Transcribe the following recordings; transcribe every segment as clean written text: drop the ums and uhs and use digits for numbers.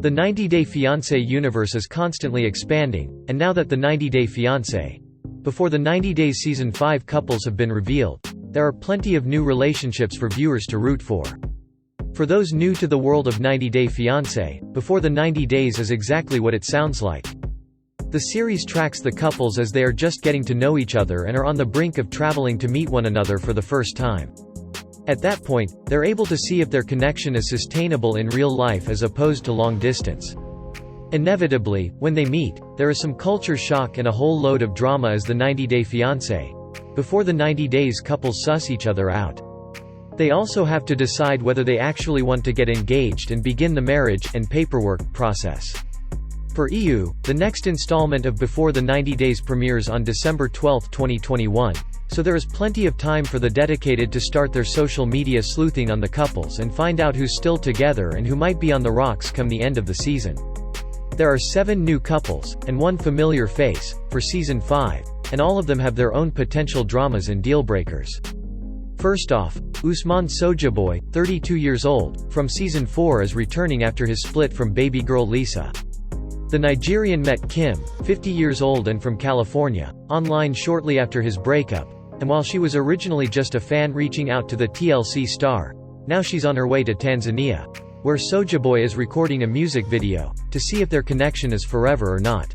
The 90-Day Fiancé universe is constantly expanding, and now that the 90-Day Fiancé Before the 90 Days Season 5 couples have been revealed, there are plenty of new relationships for viewers to root for. For those new to the world of 90-Day Fiancé, Before the 90 Days is exactly what it sounds like. The series tracks the couples as they are just getting to know each other and are on the brink of traveling to meet one another for the first time. At that point, they're able to see if their connection is sustainable in real life as opposed to long distance. Inevitably, when they meet, there is some culture shock and a whole load of drama as the 90-Day Fiancé Before the 90 Days couples suss each other out. They also have to decide whether they actually want to get engaged and begin the marriage and paperwork process. For EU, the next installment of Before the 90 Days premieres on December 12, 2021, so there is plenty of time for the dedicated to start their social media sleuthing on the couples and find out who's still together and who might be on the rocks come the end of the season. There are 7 new couples, and 1 familiar face, for Season 5, and all of them have their own potential dramas and deal-breakers. First off, Usman Sojaboy, 32 years old, from Season 4 is returning after his split from baby girl Lisa. The Nigerian met Kim, 50 years old and from California, online shortly after his breakup, and while she was originally just a fan reaching out to the TLC star, now she's on her way to Tanzania, where Sojaboy is recording a music video, to see if their connection is forever or not.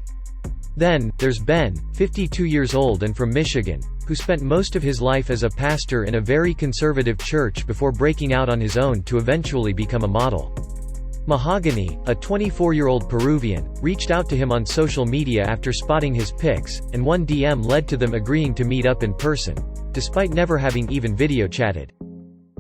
Then, there's Ben, 52 years old and from Michigan, who spent most of his life as a pastor in a very conservative church before breaking out on his own to eventually become a model. Mahogany, a 24-year-old Peruvian, reached out to him on social media after spotting his pics, and one DM led to them agreeing to meet up in person, despite never having even video chatted.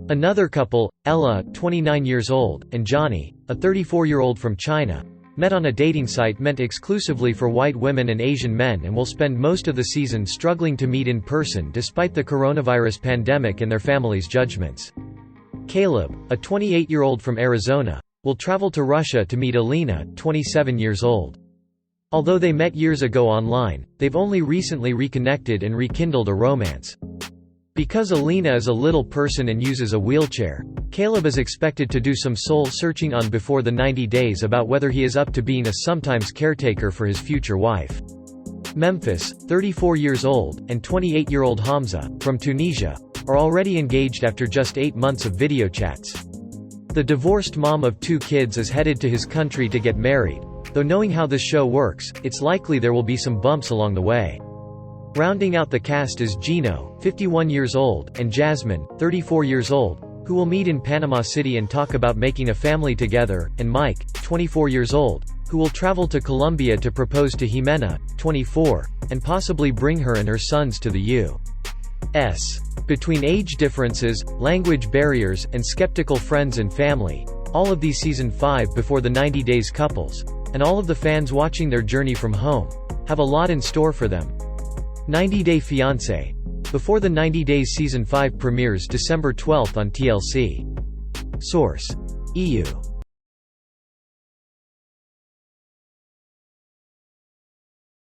Another couple, Ella, 29 years old, and Johnny, a 34-year-old from China, met on a dating site meant exclusively for white women and Asian men and will spend most of the season struggling to meet in person despite the coronavirus pandemic and their families' judgments. Caleb, a 28-year-old from Arizona, will travel to Russia to meet Alina, 27 years old. Although they met years ago online, they've only recently reconnected and rekindled a romance. Because Alina is a little person and uses a wheelchair, Caleb is expected to do some soul-searching on Before the 90 Days about whether he is up to being a sometimes caretaker for his future wife. Memphis, 34 years old, and 28-year-old Hamza, from Tunisia, are already engaged after just 8 months of video chats. The divorced mom of 2 kids is headed to his country to get married, though knowing how this show works, it's likely there will be some bumps along the way. Rounding out the cast is Gino, 51 years old, and Jasmine, 34 years old, who will meet in Panama City and talk about making a family together, and Mike, 24 years old, who will travel to Colombia to propose to Jimena, 24, and possibly bring her and her sons to the U.S. Between age differences, language barriers, and skeptical friends and family, all of these Season 5 Before the 90 Days couples, and all of the fans watching their journey from home, have a lot in store for them. 90-Day Fiancé Before the 90 Days Season 5 premieres December 12 on TLC. Source: EU.